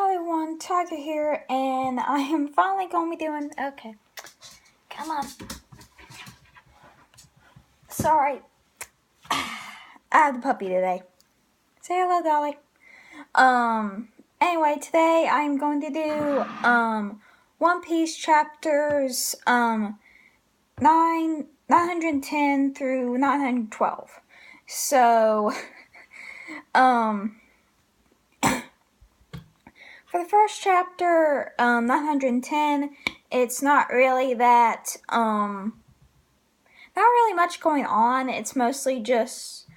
Hello everyone, Tiger here, and I am finally going to be doing, okay, come on, sorry, I have the puppy today, say hello Dolly. Anyway, today I'm going to do, One Piece chapters, 910 through 912, so, for the first chapter, 910, it's not really that, not really much going on. It's mostly just,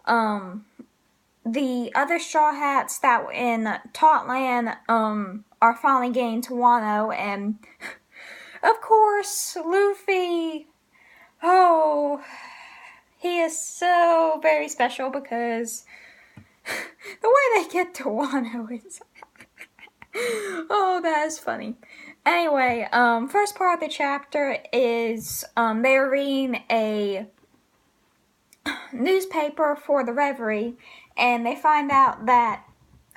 the other Straw Hats that were in Totland, are finally getting to Wano, and, of course, Luffy, he is so very special because the way they get to Wano is... that is funny. Anyway, first part of the chapter is, they're reading a newspaper for the Reverie, and they find out that,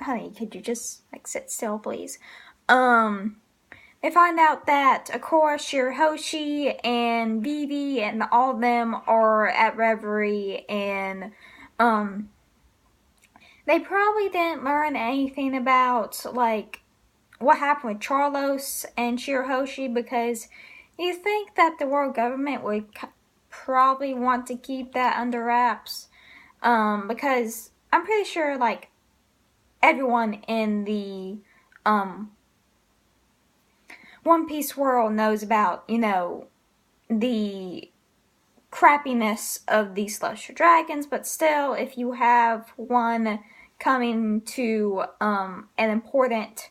honey, could you just, sit still, please? They find out that, of course, Shirahoshi and Vivi and all of them are at Reverie, and, they probably didn't learn anything about, what happened with Charlos and Shirahoshi, because you think that the world government would probably want to keep that under wraps, because I'm pretty sure, everyone in the, One Piece world knows about, the crappiness of these celestial dragons, but still, if you have one coming to, an important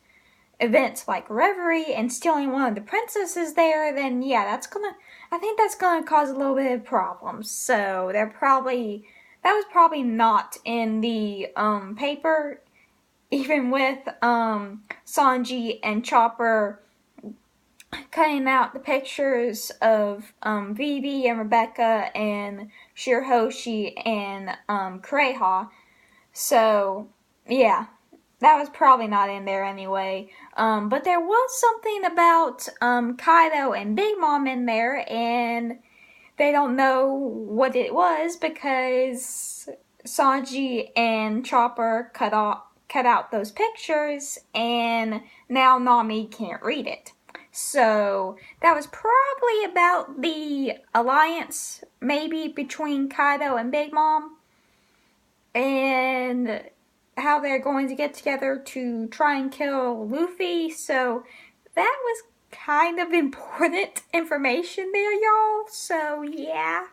event like Reverie and stealing one of the princesses there, then yeah, I think that's gonna cause a little bit of problems. So that was probably not in the paper, even with Sanji and Chopper cutting out the pictures of Vivi and Rebecca and Shirahoshi and Kureha. So yeah, that was probably not in there anyway. But there was something about Kaido and Big Mom in there, and they don't know what it was because Sanji and Chopper cut out those pictures, and now Nami can't read it. So that was probably about the alliance, maybe between Kaido and Big Mom, and how they're going to get together to try and kill Luffy. So that was kind of important information there, y'all. So yeah.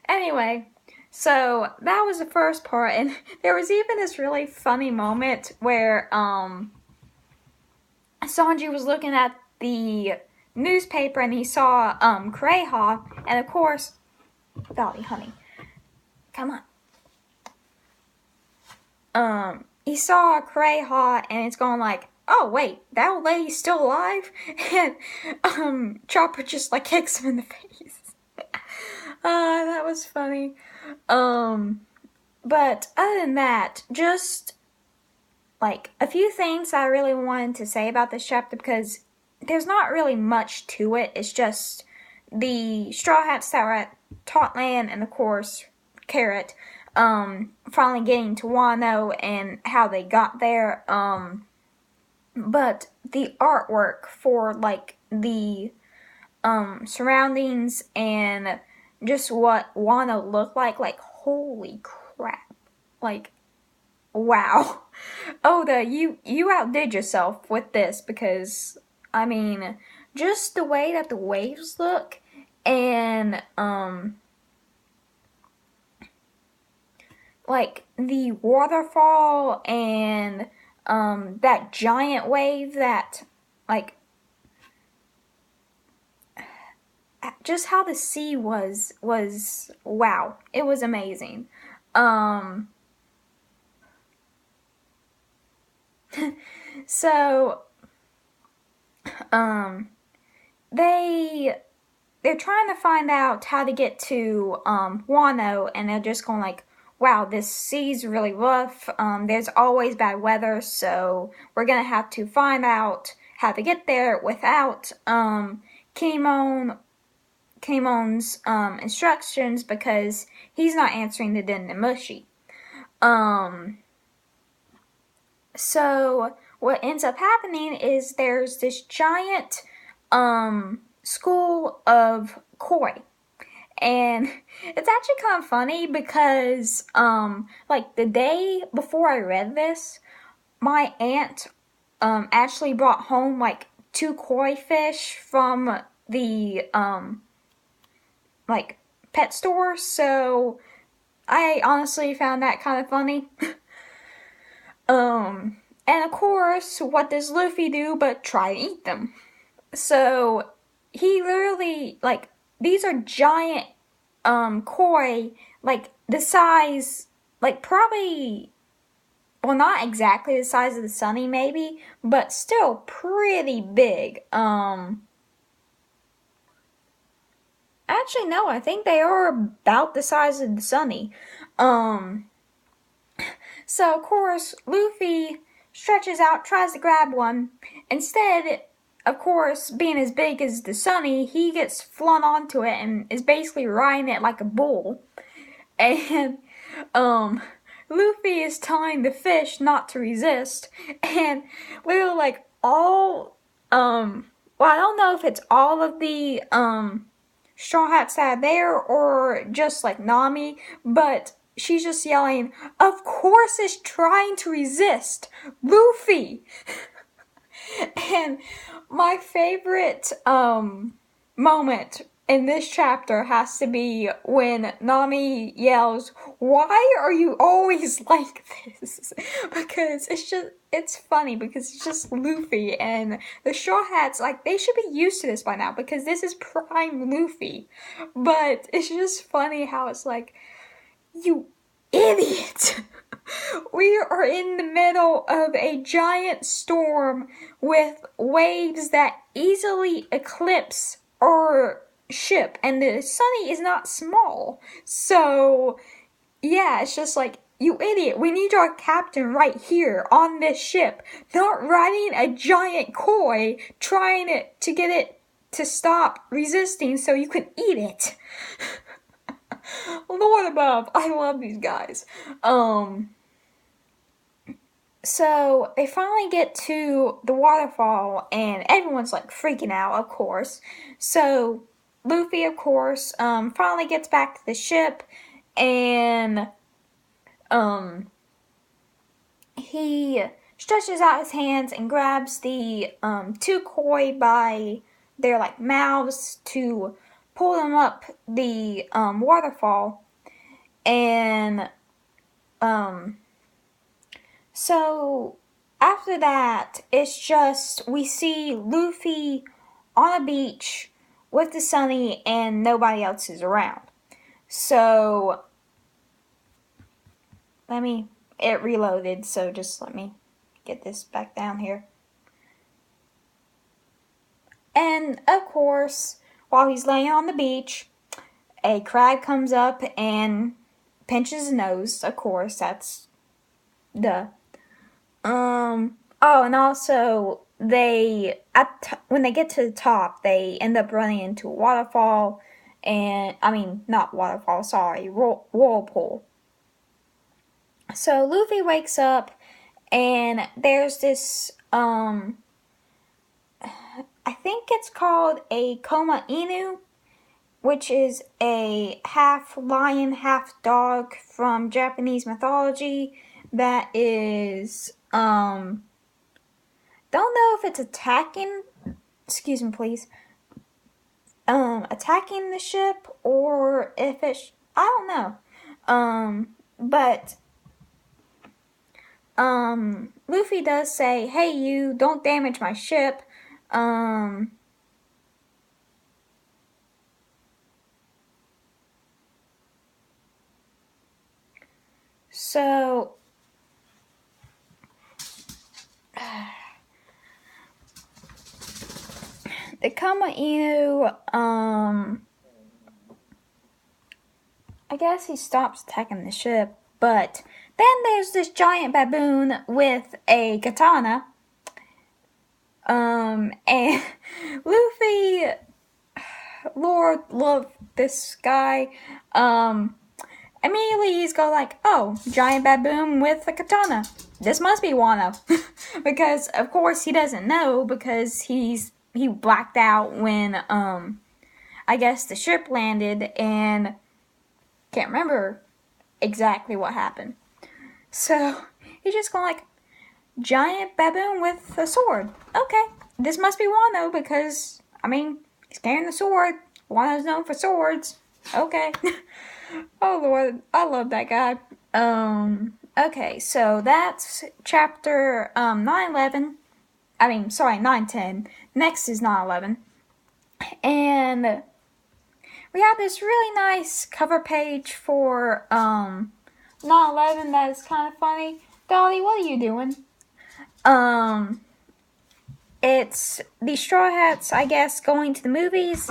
Anyway, so that was the first part, and there was even this really funny moment where Sanji was looking at the newspaper and he saw Kureha, and of course, Dolly, honey, come on. He saw Kureha, and it's going like, oh wait, that old lady's still alive? And Chopper just kicks him in the face. That was funny. But other than that, just a few things I really wanted to say about this chapter, because there's not really much to it. It's just the Straw Hats that were at Totland, and of course Carrot, finally getting to Wano and how they got there. But the artwork for the surroundings and just what Wano looked like, holy crap, wow. Oda, you outdid yourself with this, because I mean, just the way that the waves look, and the waterfall, and that giant wave that just how the sea was wow. It was amazing. So they're trying to find out how to get to Wano, and they're just going wow, this sea's really rough. There's always bad weather, so we're gonna have to find out how to get there without Kinemon's instructions, because he's not answering the Dendemushi. So what ends up happening is there's this giant school of koi. And it's actually kind of funny because like the day before I read this, my aunt actually brought home like 2 koi fish from the like pet store, so I honestly found that kind of funny. And of course, what does Luffy do but try to eat them? So he literally, like, these are giant koi, like the size, like probably, well, not exactly the size of the Sunny maybe, but still pretty big. Actually no, I think they are about the size of the Sunny. So of course Luffy stretches out, tries to grab one. Instead, of course, being as big as the Sunny, he gets flung onto it and is basically riding it like a bull. And Luffy is telling the fish not to resist, and literally like all well, I don't know if it's all of the Straw Hats that are there or just like Nami, but she's just yelling, "Of course it's trying to resist, Luffy!" And my favorite moment in this chapter has to be when Nami yells, "Why are you always like this?" Because it's funny because it's just Luffy, and the Straw Hats, like, they should be used to this by now because this is prime Luffy. But it's just funny how it's like, you idiot! We are in the middle of a giant storm with waves that easily eclipse our ship, and the Sunny is not small. So, yeah, it's just like, you idiot, we need our captain right here on this ship, not riding a giant koi, trying to get it to stop resisting so you can eat it. Lord above, I love these guys. So they finally get to the waterfall, and everyone's like freaking out, of course. So Luffy, of course, finally gets back to the ship, and he stretches out his hands and grabs the 2 koi by their like mouths to pull them up the waterfall, and so after that, it's just, we see Luffy on a beach with the Sunny and nobody else is around. So, it reloaded, so just let me get this back down here. And of course, while he's laying on the beach, a crab comes up and pinches his nose. Of course, that's duh. Oh, and also when they get to the top, they end up running into a waterfall, and not waterfall, sorry, whirlpool. So Luffy wakes up, and there's this I think it's called a Koma Inu, which is a half lion, half dog from Japanese mythology that is don't know if it's attacking, excuse me please, attacking the ship or if it's, I don't know. But Luffy does say, "Hey you, don't damage my ship." So the Kama Inu, I guess he stops attacking the ship. But then there's this giant baboon with a katana. And Luffy, Lord, love this guy. Immediately he's go like, oh, giant baboon with a katana. This must be Wano. Because of course he doesn't know, because he blacked out when I guess the ship landed, and can't remember exactly what happened. So he's just going like, giant baboon with a sword. Okay, this must be Wano, because I mean he's carrying the sword. Wano's known for swords. Okay. Oh Lord, I love that guy. Okay, so that's chapter 911. 910. Next is 911. And we have this really nice cover page for 911 that is kind of funny. Dolly, what are you doing? It's the Straw Hats, I guess, going to the movies,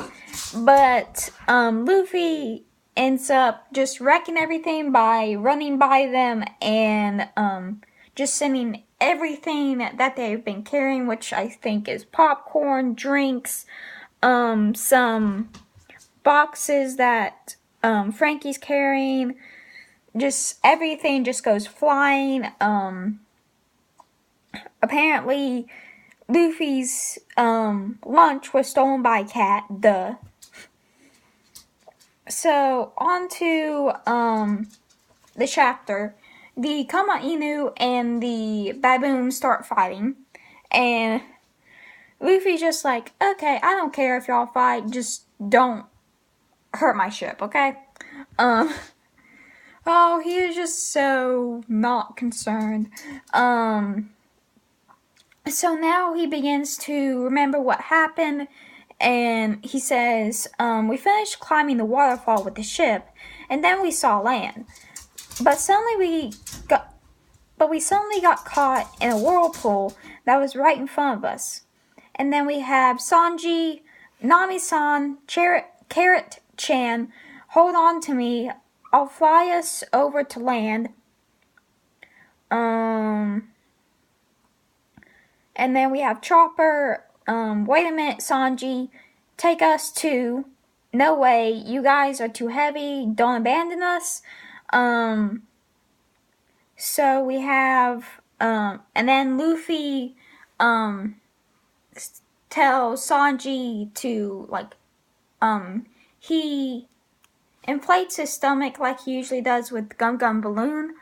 but Luffy ends up just wrecking everything by running by them and just sending everything that they've been carrying, which I think is popcorn, drinks, some boxes that Frankie's carrying, just everything just goes flying. Apparently Luffy's lunch was stolen by a cat, duh. So, on to the chapter. The Kama Inu and the baboon start fighting, and Luffy's just like, okay, I don't care if y'all fight, just don't hurt my ship, okay? Oh, he is just so not concerned. So now he begins to remember what happened, and he says, we finished climbing the waterfall with the ship, and then we saw land. But we suddenly got caught in a whirlpool that was right in front of us. And then we have Sanji, Nami-san, Carrot-chan, hold on to me, I'll fly us over to land. And then we have Chopper, wait a minute, Sanji, take us too. No way, you guys are too heavy, don't abandon us. So we have, and then Luffy, tells Sanji to, he inflates his stomach like he usually does with Gum Gum Balloon,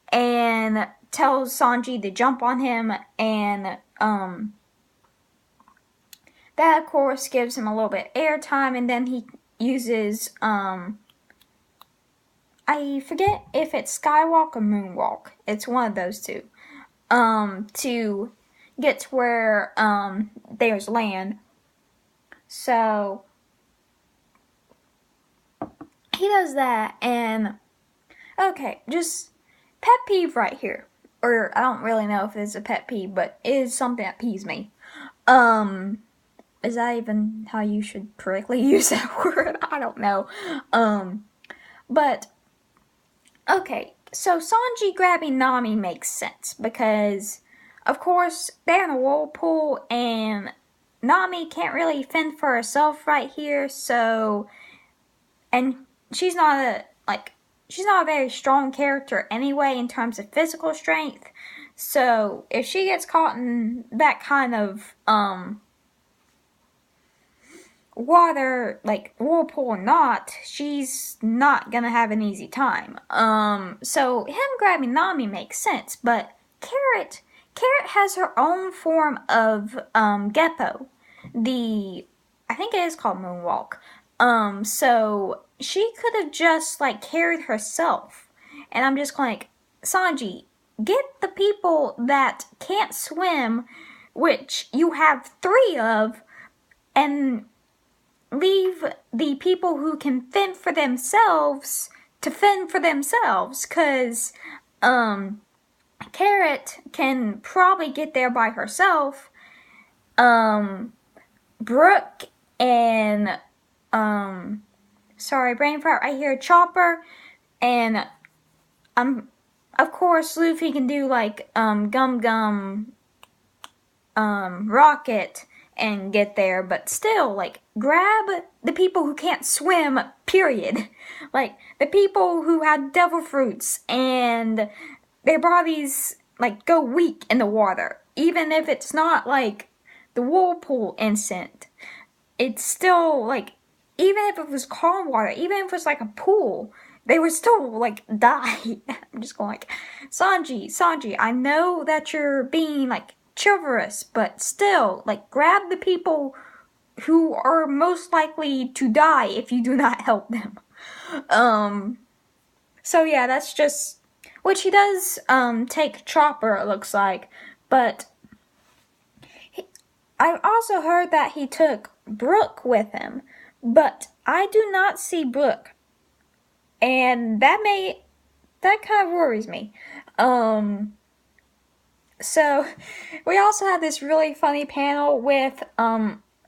and tells Sanji to jump on him, and, that of course gives him a little bit of airtime, and then he uses, I forget if it's Skywalk or Moonwalk. It's one of those two. To get to where there's land. So he does that, and okay, just pet peeve right here. Or I don't really know if it's a pet peeve, but it is something that peeves me. Is that even how you should correctly use that word? I don't know. But okay, so Sanji grabbing Nami makes sense, because of course they're in a whirlpool and Nami can't really fend for herself right here, so, and she's not a very strong character anyway in terms of physical strength, so if she gets caught in that kind of water, like whirlpool or not, she's not gonna have an easy time. So him grabbing Nami makes sense, but Carrot has her own form of Geppo. I think it is called Moonwalk. So she could have just carried herself. And I'm just like, Sanji, get the people that can't swim, which you have 3 of, and leave the people who can fend for themselves to fend for themselves, because Carrot can probably get there by herself. Brooke and sorry, brain fart right here, Chopper, and of course, Luffy can do like Gum Gum Rocket and get there, but still, like, grab the people who can't swim, period. Like, the people who had devil fruits and their bodies, like, go weak in the water. Even if it's not, like, the whirlpool instant, it's still, like, even if it was calm water, even if it was, like, a pool, they would still, like, die. I'm just going, like, Sanji, I know that you're being, like, chivalrous, but still, like, grab the people who are most likely to die if you do not help them. So yeah, that's just, which he does, take Chopper, it looks like, but I also heard that he took Brook with him, but I do not see Brook, and that kind of worries me. So, we also had this really funny panel with,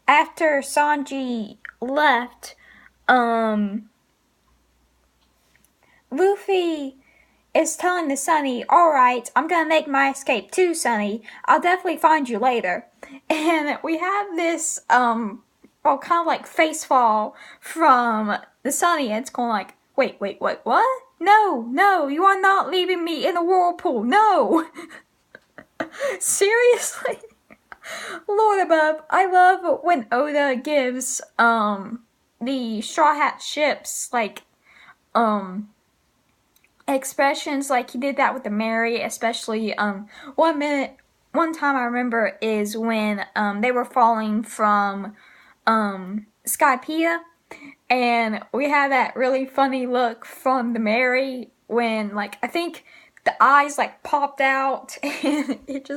after Sanji left, Luffy is telling the Sunny, alright, I'm gonna make my escape too, Sunny. I'll definitely find you later. And we have this, kind of like face fall from the Sunny, and it's going like, wait, what? No, you are not leaving me in a whirlpool, no! Seriously? Lord above, I love when Oda gives, the Straw Hat ships, like, expressions, like he did that with the Mary, especially, one time I remember is when, they were falling from, Skypiea, and we had that really funny look from the Mary when, like, I think the eyes, like, popped out, and it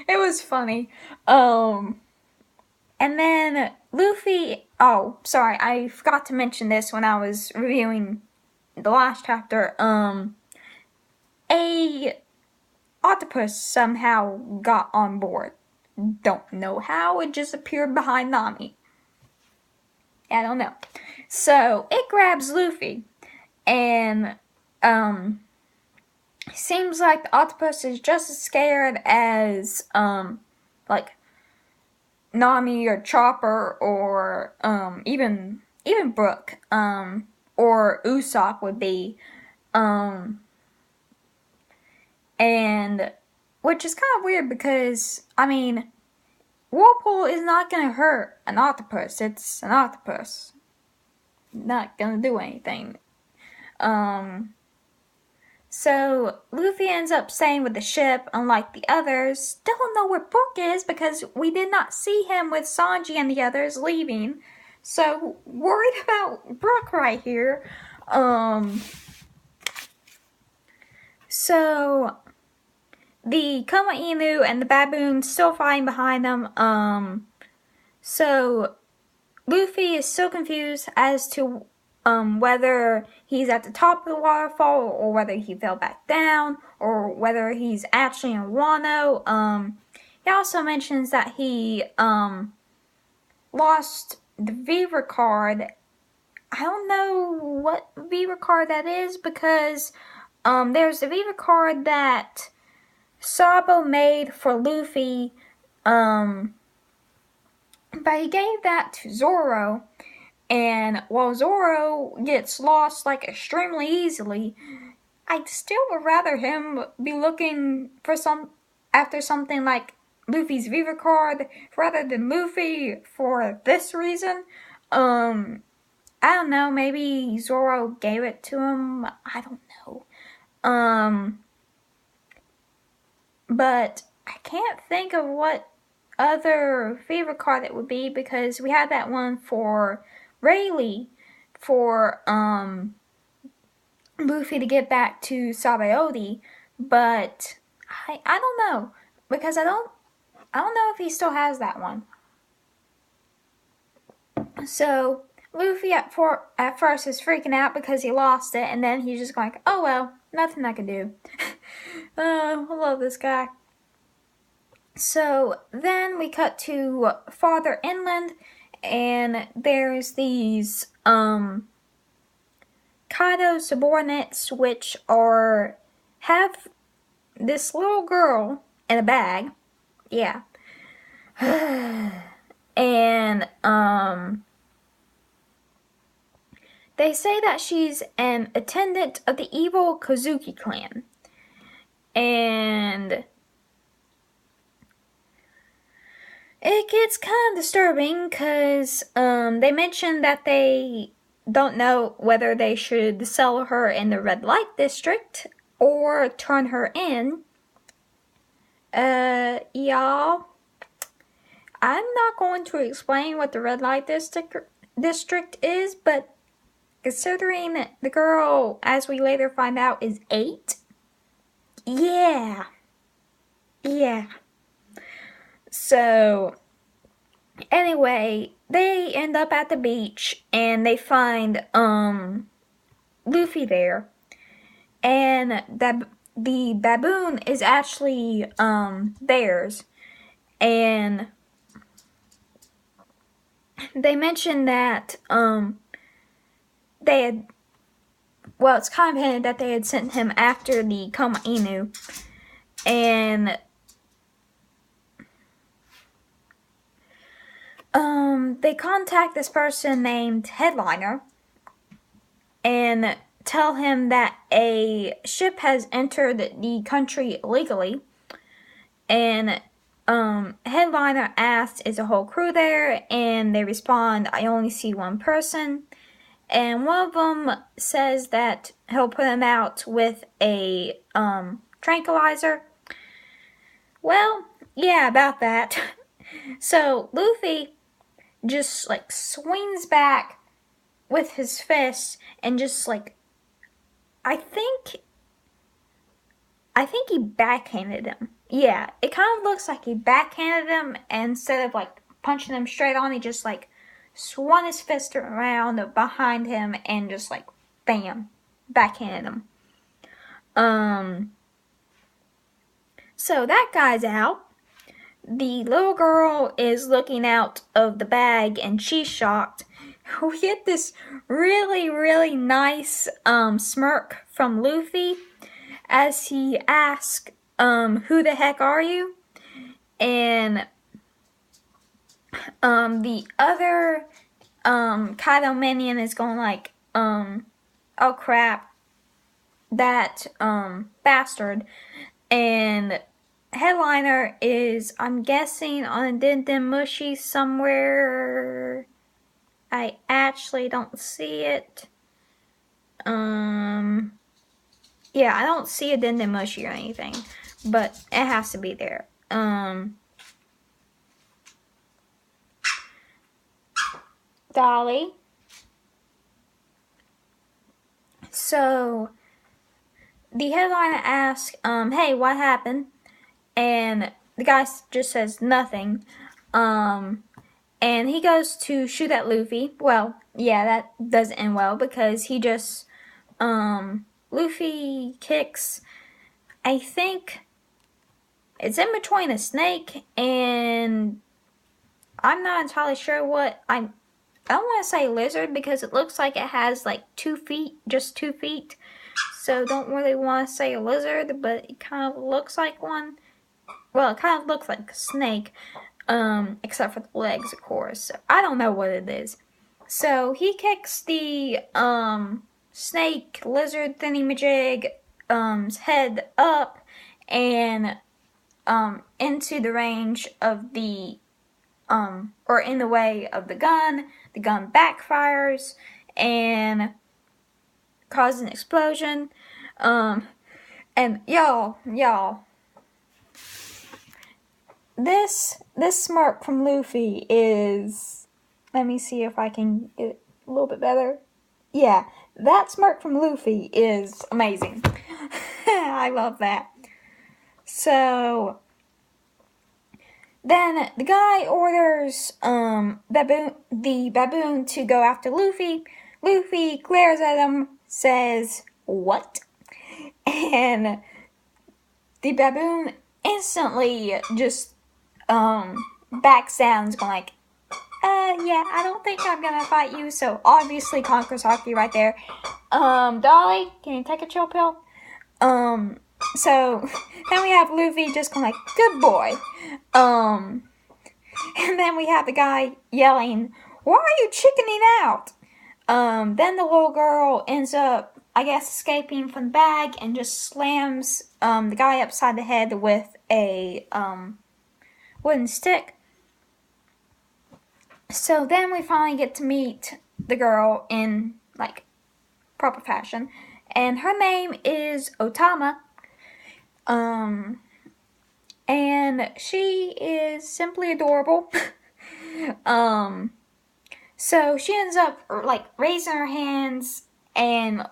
was funny. And then Luffy, oh, sorry, I forgot to mention this when I was reviewing the last chapter. A octopus somehow got on board. Don't know how, it just appeared behind Nami. I don't know. So, it grabs Luffy, and, seems like the octopus is just as scared as, like, Nami or Chopper or, even Brook, or Usopp would be, and, which is kind of weird because, I mean, whirlpool is not gonna hurt an octopus, it's an octopus. Not gonna do anything. So, Luffy ends up staying with the ship, unlike the others. Still don't know where Brook is because we did not see him with Sanji and the others leaving. So, worried about Brook right here. So, the Kuma Inu and the baboons still flying behind them. So, Luffy is so confused as to whether he's at the top of the waterfall or whether he fell back down or whether he's actually in Wano. He also mentions that he lost the Viva card. I don't know what Viva card that is because there's a Viva card that Sabo made for Luffy, but he gave that to Zoro. And while Zoro gets lost, like, extremely easily, I'd still would rather him be looking for after something like Luffy's Viva card rather than Luffy for this reason. I don't know, maybe Zoro gave it to him, I don't know. But I can't think of what other Viva card it would be because we had that one for Rayleigh for Luffy to get back to Sabaody, but I don't know because I don't know if he still has that one. So Luffy at first is freaking out because he lost it, and then he's just going, oh well, nothing I can do. I love this guy. So then we cut to farther inland, and there's these Kaido subordinates, which are have this little girl in a bag. Yeah. And, they say that she's an attendant of the evil Kozuki clan. And it gets kind of disturbing because they mention that they don't know whether they should sell her in the red light district or turn her in. Y'all, I'm not going to explain what the red light district is, but considering the girl, as we later find out, is 8, yeah. So, anyway, they end up at the beach and they find Luffy there, and the baboon is actually theirs, and they mentioned that they had, well, it's kind of hinted that they had sent him after the Koma Inu, and they contact this person named Headliner and tell him that a ship has entered the country illegally, and Headliner asks, is the whole crew there? And they respond, I only see one person. And one of them says that he'll put him out with a tranquilizer. Well, yeah, about that. So Luffy just like swings back with his fist and just like, I think he backhanded him. Yeah, it kind of looks like he backhanded him, and instead of like punching him straight on, he just like swung his fist around behind him and just like bam, backhanded him. So that guy's out. The little girl is looking out of the bag and she's shocked. We get this really, really nice smirk from Luffy as he asks, who the heck are you? And the other Kaido minion is going like, oh crap, that bastard. And Headliner is, I'm guessing, on a Dendemushi somewhere. I actually don't see it. Yeah, I don't see a Dendemushi or anything, but it has to be there. Dolly. So the Headliner asks, hey, what happened? And the guy just says nothing. And he goes to shoot at Luffy. Well, yeah, that doesn't end well because he just, Luffy kicks, I think it's in between a snake and I'm not entirely sure what, I don't want to say lizard because it looks like it has like 2 feet, just 2 feet. So don't really want to say a lizard, but it kind of looks like one. Well, it kind of looks like a snake, except for the legs, of course. So I don't know what it is. So he kicks the snake, lizard, thingy-majig, head up and into the range of the, or in the way of the gun. The gun backfires and causes an explosion. And y'all, this smirk from Luffy is, let me see if I can get it a little bit better. Yeah, that smirk from Luffy is amazing. I love that. So then the guy orders the baboon to go after Luffy. Luffy glares at him, says, what? And the baboon instantly just backs down, going like, yeah, I don't think I'm gonna fight you. So obviously conquers Haki right there. Dolly, can you take a chill pill? So then we have Luffy just going like, good boy. And then we have the guy yelling, why are you chickening out? Then the little girl ends up, I guess, escaping from the bag and just slams the guy upside the head with a wooden stick. So then we finally get to meet the girl in, like, proper fashion. And her name is Tama. And she is simply adorable. So she ends up, like, raising her hands, and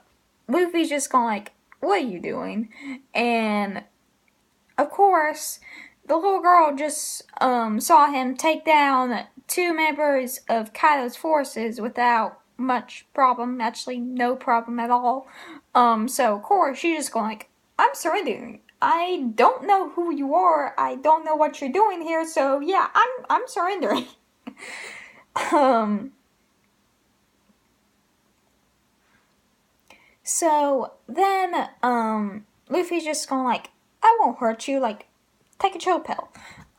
Luffy's just going like, what are you doing? And, of course, the little girl just saw him take down 2 members of Kaido's forces without much problem. Actually, no problem at all. So, of course, she's just going like, I'm surrendering. I don't know who you are. I don't know what you're doing here. So, yeah, I'm surrendering. So then, Luffy's just going like, I won't hurt you, like, take a chill pill.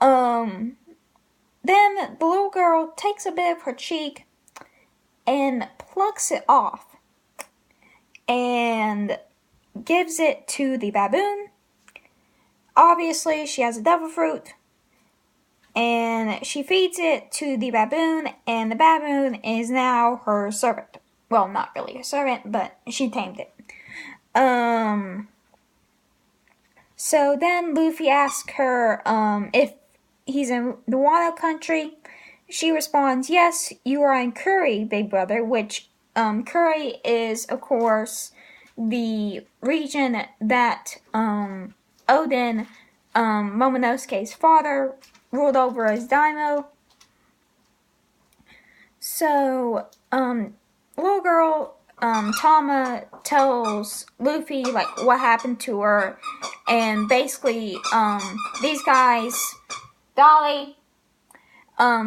Then the little girl takes a bit of her cheek and plucks it off and gives it to the baboon. Obviously, she has a devil fruit, and she feeds it to the baboon, and the baboon is now her servant. Well, not really a servant, but she tamed it. So then Luffy asks her if he's in the Wano country. She responds, yes, you are in Kuri, big brother, which Kuri is, of course, the region that Oden, Momonosuke's father, ruled over as Daimyo. So, little girl, Tama tells Luffy, like, what happened to her, and basically, these guys, Dolly,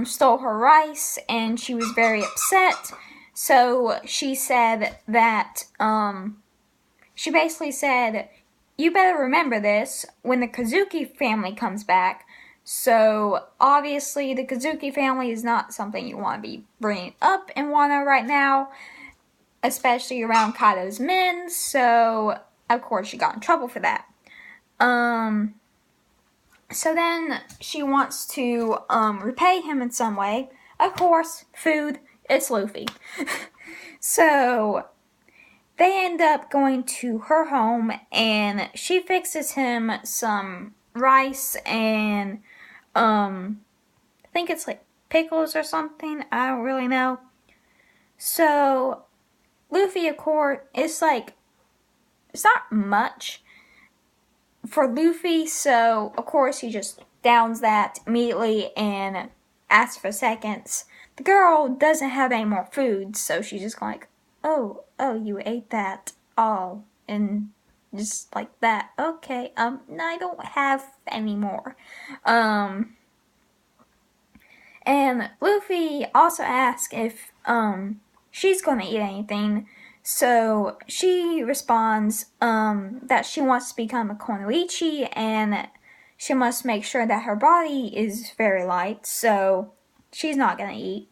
stole her rice, and she was very upset, so she said that, she basically said, you better remember this when the Kazuki family comes back. So, obviously, the Kazuki family is not something you want to be bringing up in Wano right now, especially around Kaido's men, so, of course, she got in trouble for that. So then she wants to, repay him in some way. Of course, food, it's Luffy. So, they end up going to her home, and she fixes him some rice and, I think it's like pickles or something. I don't really know. So, Luffy, of course, it's like, it's not much for Luffy, so, of course, he just downs that immediately and asks for seconds. The girl doesn't have any more food, so she's just like, oh, you ate that all, and just like that. Okay, I don't have any more. And Luffy also asks if, she's gonna eat anything, so she responds, that she wants to become a Konoichi, and she must make sure that her body is very light, so she's not gonna eat.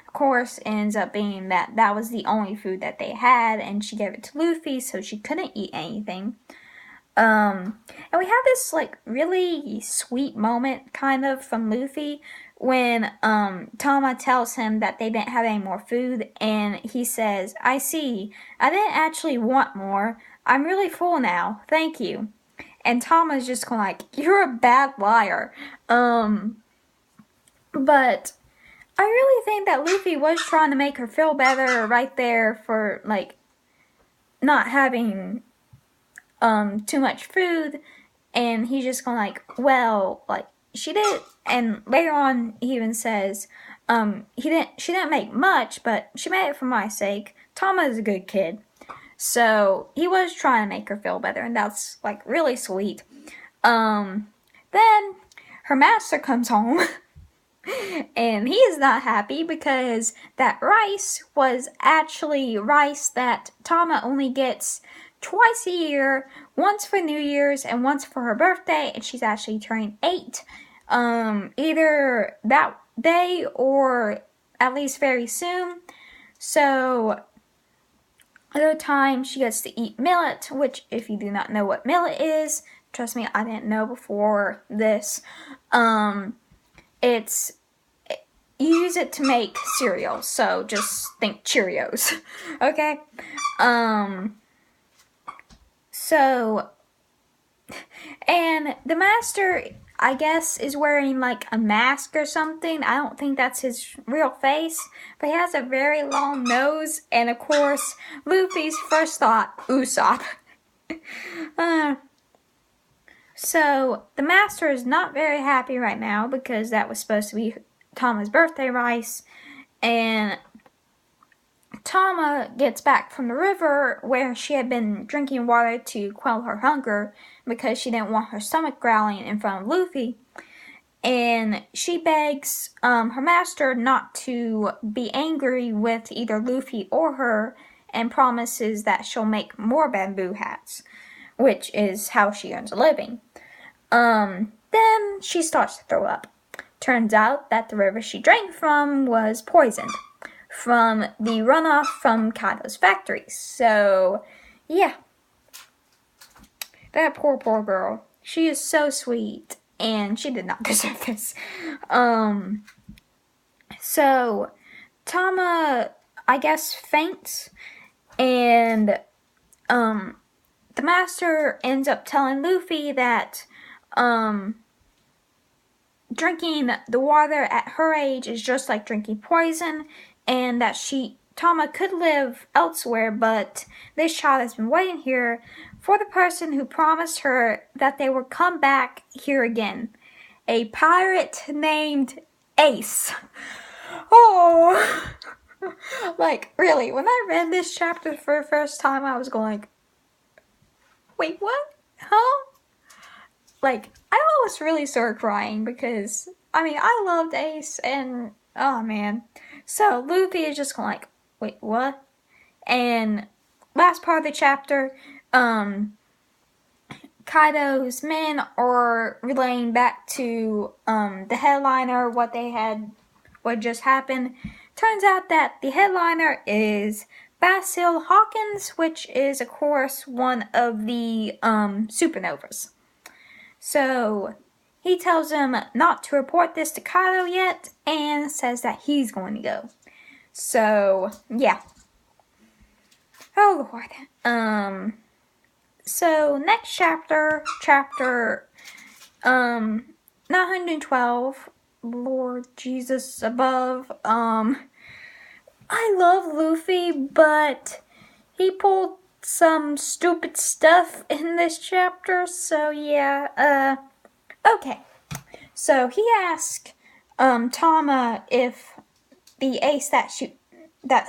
Of course, it ends up being that that was the only food that they had, and she gave it to Luffy, so she couldn't eat anything. And we have this, like, really sweet moment, kind of, from Luffy, when, Tama tells him that they didn't have any more food, and he says, I see, I didn't actually want more, I'm really full now, thank you. And Tama's just going like, you're a bad liar. But I really think that Luffy was trying to make her feel better right there for, like, not having too much food, and he's just going like, well, like, she did, and later on he even says, she didn't make much, but she made it for my sake. Tama is a good kid. So he was trying to make her feel better, and that's, like, really sweet. Then her master comes home and he is not happy because that rice was actually rice that Tama only gets twice a year, once for New Year's and once for her birthday, and she's actually turning 8, either that day or at least very soon. So, other time she gets to eat millet, which if you do not know what millet is, trust me, I didn't know before this. It's you use it to make cereal, so just think Cheerios, okay? So, and the master, I guess, is wearing like a mask or something. I don't think that's his real face, but he has a very long nose, and of course, Luffy's first thought, Usopp. So, the master is not very happy right now because that was supposed to be Tama's birthday rice, and Tama gets back from the river where she had been drinking water to quell her hunger because she didn't want her stomach growling in front of Luffy, and she begs her master not to be angry with either Luffy or her, and promises that she'll make more bamboo hats, which is how she earns a living. Then she starts to throw up. Turns out that the river she drank from was poisoned from the runoff from Kaido's factory. So, yeah. That poor girl. She is so sweet, and she did not deserve this. So, Tama, I guess, faints, and, the master ends up telling Luffy that, drinking the water at her age is just like drinking poison, and that Tama could live elsewhere, but this child has been waiting here for the person who promised her that they would come back here again. A pirate named Ace. Oh! Like, really, when I read this chapter for the first time, I was going like, wait, what? Huh? Like, I almost really started crying because, I loved Ace, and, oh man. So, Luffy is just going like, wait, what? And last part of the chapter, Kaido's men are relaying back to, the headliner what just happened. Turns out that the headliner is Basil Hawkins, which is, of course, one of the, supernovas. So, he tells him not to report this to Kaido yet, and says that he's going to go. So, yeah. Oh, Lord. So, next chapter 912, Lord Jesus above. I love Luffy, but he pulled some stupid stuff in this chapter, so yeah, okay. So he asked, Tama if the ace that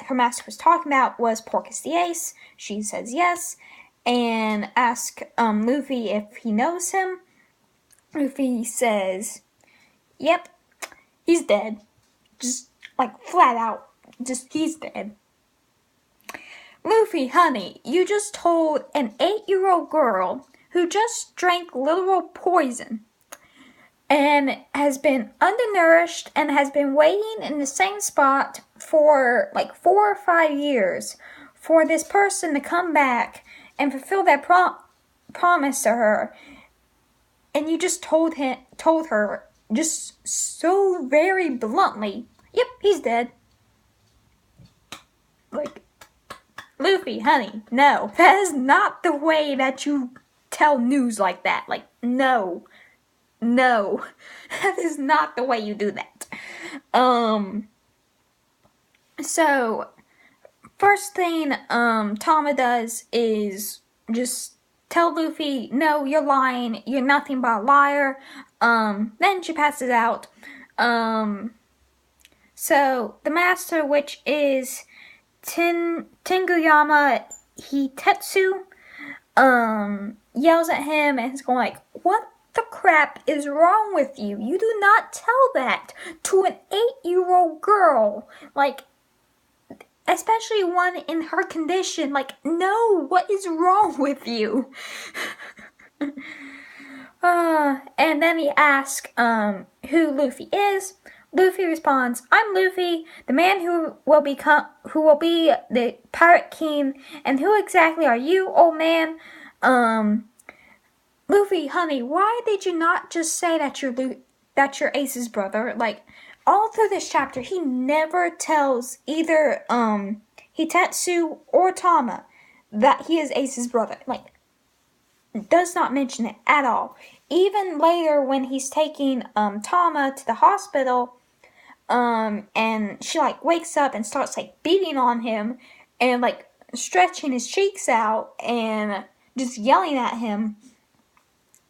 her master was talking about was Porcus the Ace. She says yes, and asked, Luffy if he knows him. Luffy says, yep, he's dead. Just, like, flat out, just, he's dead. Luffy, honey, you just told an 8-year-old girl who just drank literal poison and has been undernourished and has been waiting in the same spot for like 4 or 5 years for this person to come back and fulfill that promise to her, and you just told her just so very bluntly, yep, he's dead. Like, Luffy, honey, no, that is not the way that you tell news like that. Like, no, that is not the way you do that. So, first thing, Tama does is just tell Luffy, no, you're lying, you're nothing but a liar. Then she passes out. So, the master, which is Tenguyama Hitetsu, yells at him and is going like, what the crap is wrong with you? You do not tell that to an 8-year-old girl. Like, especially one in her condition. Like, no, what is wrong with you? And then he asks who Luffy is. Luffy responds, "I'm Luffy, the man who will be the Pirate King. And who exactly are you, old man?" Luffy, honey, why did you not just say that you're Ace's brother? Like, all through this chapter, he never tells either Hitetsu or Tama that he is Ace's brother. Like, does not mention it at all. Even later when he's taking Tama to the hospital, and she like wakes up and starts like beating on him and like stretching his cheeks out and just yelling at him,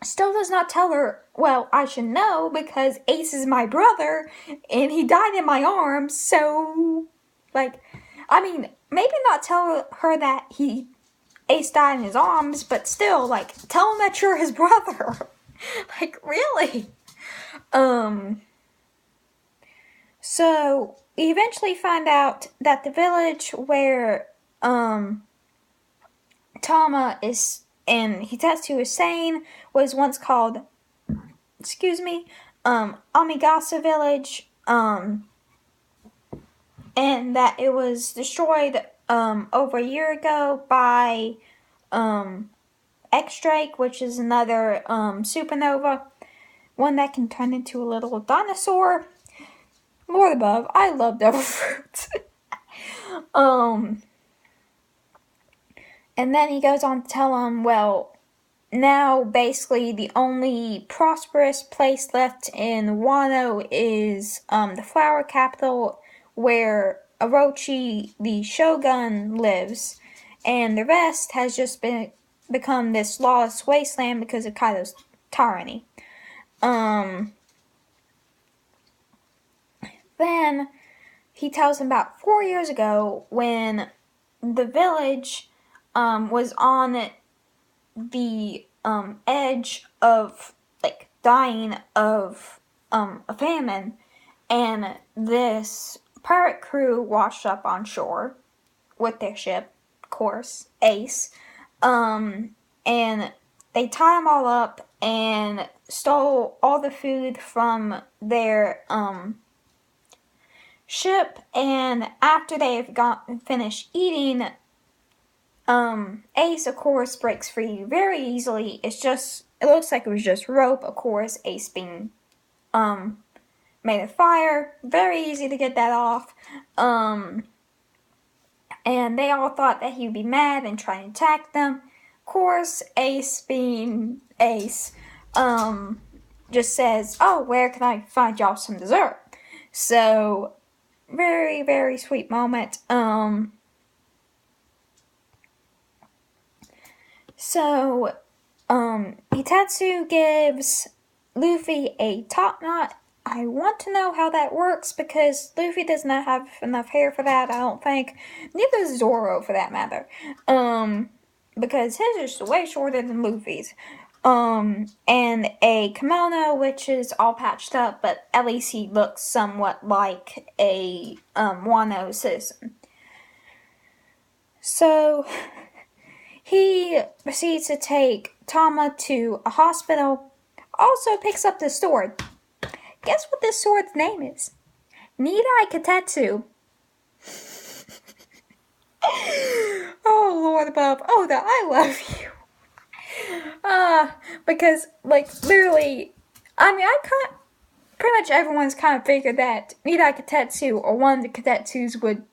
still does not tell her, well, I should know because Ace is my brother and he died in my arms, so like, I mean, maybe not tell her that Ace died in his arms, but still, like, tell him that you're his brother. Like, really? So, we eventually find out that the village where, Tama is, and Hitetsu is saying, was once called, Amigasa Village, and that it was destroyed, over a year ago by, X-Drake, which is another, supernova, one that can turn into a little dinosaur. Lord above, I love devil fruits. And then he goes on to tell him, well, now basically the only prosperous place left in Wano is the flower capital where Orochi the Shogun lives, and the rest has just become this lawless wasteland because of Kaido's tyranny. Then he tells him about 4 years ago when the village was on the edge of like dying of a famine, and this pirate crew washed up on shore with their ship, of course, Ace, and they tied them all up and stole all the food from their ship, and after they've finished eating, Ace, of course, breaks free very easily. It looks like it was just rope, of course, Ace being, made of fire. Very easy to get that off. And they all thought that he would be mad and try and attack them. Of course, Ace being Ace, just says, oh, where can I find y'all some dessert? So, very, very sweet moment. So, Hitetsu gives Luffy a top knot. I want to know how that works because Luffy does not have enough hair for that, I don't think. Neither does Zoro, for that matter. Because his is way shorter than Luffy's. And a kimono, which is all patched up, but at least he looks somewhat like a Wano citizen. So, he proceeds to take Tama to a hospital, also picks up the sword. Guess what this sword's name is? Nidai Katetsu. Oh, Lord above. Oda, I love you. Because, like, literally, I mean, pretty much everyone's kind of figured that Nidai Katetsu, or one of the Katetsus, would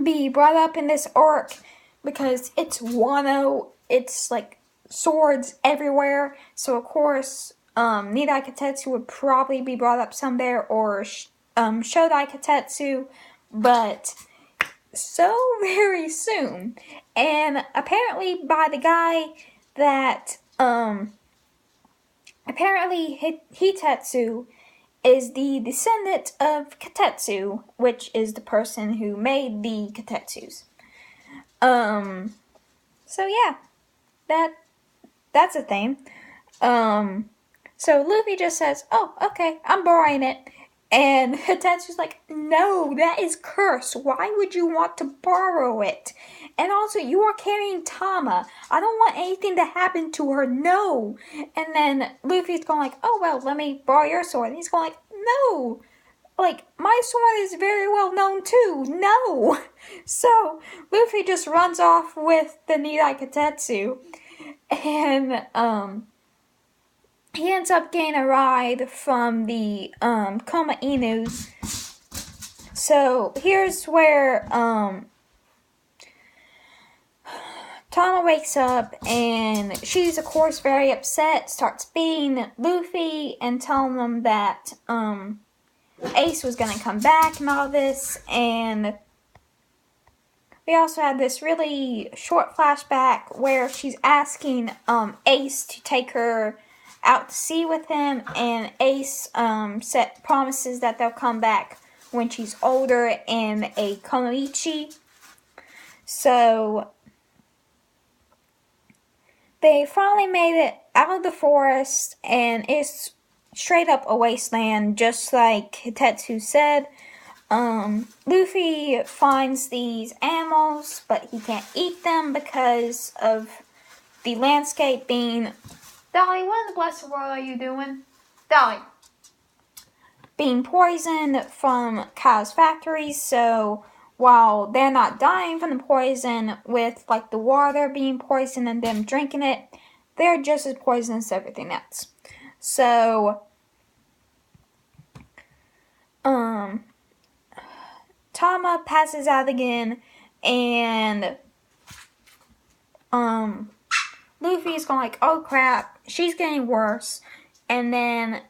be brought up in this arc, because it's Wano, it's, like, swords everywhere, so of course, Nidai Katetsu would probably be brought up somewhere, or, Shodai Katetsu, but so very soon, and apparently by the guy that, apparently Hitetsu is the descendant of Katetsu, which is the person who made the Katetsus. So yeah, that's a thing. So Luffy just says, oh, okay, I'm borrowing it, And Hitetsu's like, no, that is cursed. Why would you want to borrow it? And also, you are carrying Tama. I don't want anything to happen to her. No. And then Luffy's going like, oh, well, let me borrow your sword. And he's going like, no. Like, my sword is very well known too. No. So, Luffy just runs off with the Nidai Kitetsu. And, he ends up getting a ride from the Koma Inus. So here's where Tama wakes up, and she's of course very upset, starts beating Luffy and telling them that Ace was gonna come back and all this. And we also had this really short flashback where she's asking Ace to take her out to sea with him, and Ace promises that they'll come back when she's older in a konoichi. So they finally made it out of the forest, and it's straight up a wasteland, just like Hitetsu said. Luffy finds these animals, but he can't eat them because of the landscape being... Dolly, what in the blessed world are you doing? Dolly. Being poisoned from Kyle's factories, so while they're not dying from the poison with like the water being poisoned and them drinking it, they're just as poisonous as everything else. So, Tama passes out again, and Luffy's going like, oh crap, she's getting worse. And then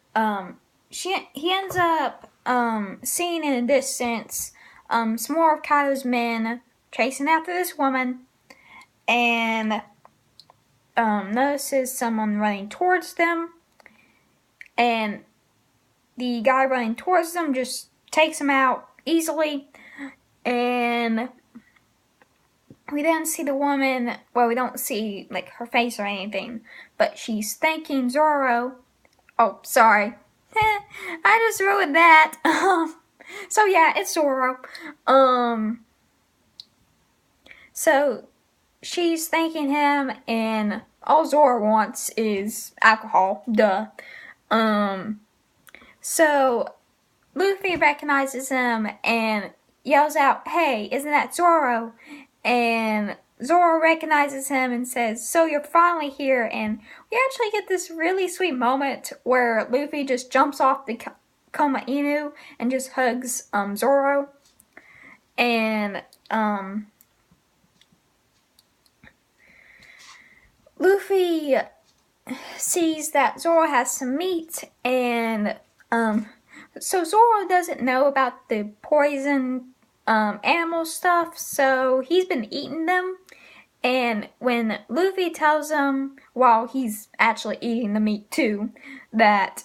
he ends up seeing in the distance some more of Kaido's men chasing after this woman, and notices someone running towards them, and the guy running towards them just takes him out easily. And we then see the woman, well, we don't see like her face or anything, but she's thanking Zoro. Oh, sorry. I just ruined that. So yeah, it's Zoro. So she's thanking him, and all Zoro wants is alcohol. Duh. So Luffy recognizes him and yells out, hey, isn't that Zoro? And Zoro recognizes him and says, so you're finally here. And we actually get this really sweet moment where Luffy just jumps off the Koma Inu and just hugs Zoro. And Luffy sees that Zoro has some meat, and so Zoro doesn't know about the poison animal stuff, so he's been eating them. And when Luffy tells him, while he's actually eating the meat too, that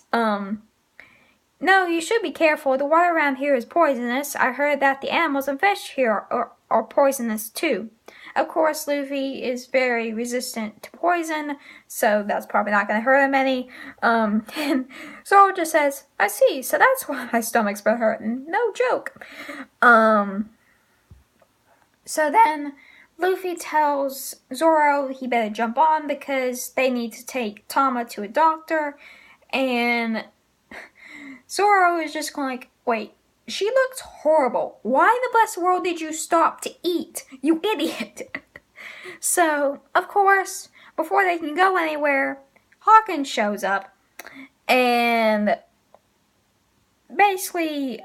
no, you should be careful, the water around here is poisonous. I heard that the animals and fish here are poisonous too. Of course, Luffy is very resistant to poison, so that's probably not going to hurt him any. And Zoro just says, I see, so that's why my stomach's been hurting. No joke. So then Luffy tells Zoro he better jump on because they need to take Tama to a doctor. And Zoro is just going like, wait, she looks horrible. Why in the blessed world did you stop to eat, you idiot? So, of course, before they can go anywhere, Hawkins shows up and basically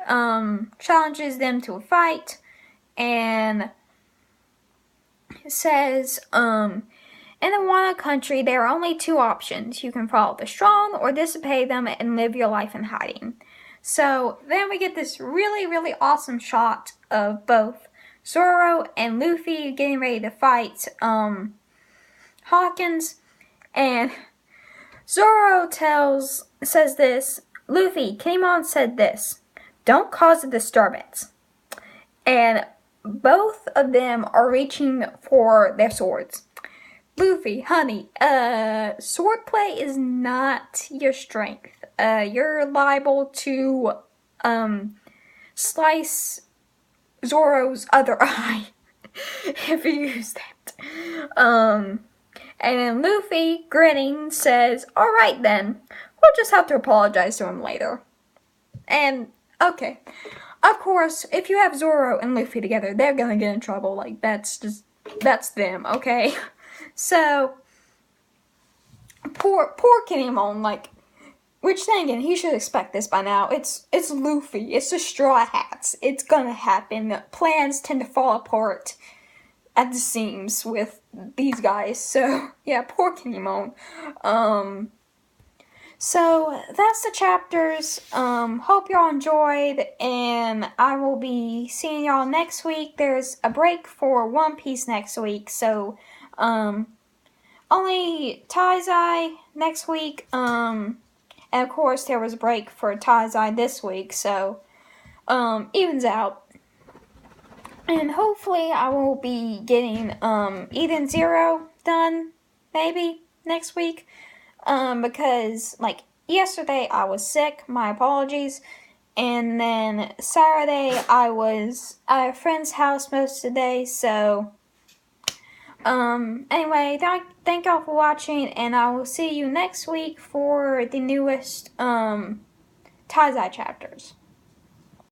challenges them to a fight and says, in the Wano country, there are only two options. You can follow the strong or disobey them and live your life in hiding. So then we get this really, really awesome shot of both Zoro and Luffy getting ready to fight Hawkins. And Zoro says this, Luffy, Kinemon said this, don't cause a disturbance. And both of them are reaching for their swords. Luffy, honey, swordplay is not your strength. You're liable to slice Zoro's other eye if you use that. And then Luffy, grinning, says, "Alright then, we'll just have to apologize to him later." And, okay. Of course, if you have Zoro and Luffy together, they're gonna get in trouble. Like, that's them, okay? So, poor Kinemon, like, which then again, he should expect this by now. It's Luffy. It's the Straw Hats. It's gonna happen. Plans tend to fall apart at the seams with these guys. So, yeah, poor Kinemon. So, that's the chapters. Hope y'all enjoyed, and I will be seeing y'all next week. There's a break for One Piece next week, so, only Taizai next week, and of course there was a break for Taizai this week, so, evens out. And hopefully I will be getting, Eden Zero done, maybe, next week. Because, like, yesterday I was sick, my apologies. And then Saturday I was at a friend's house most of the day, so, anyway, thank y'all for watching, and I will see you next week for the newest, Taizai chapters.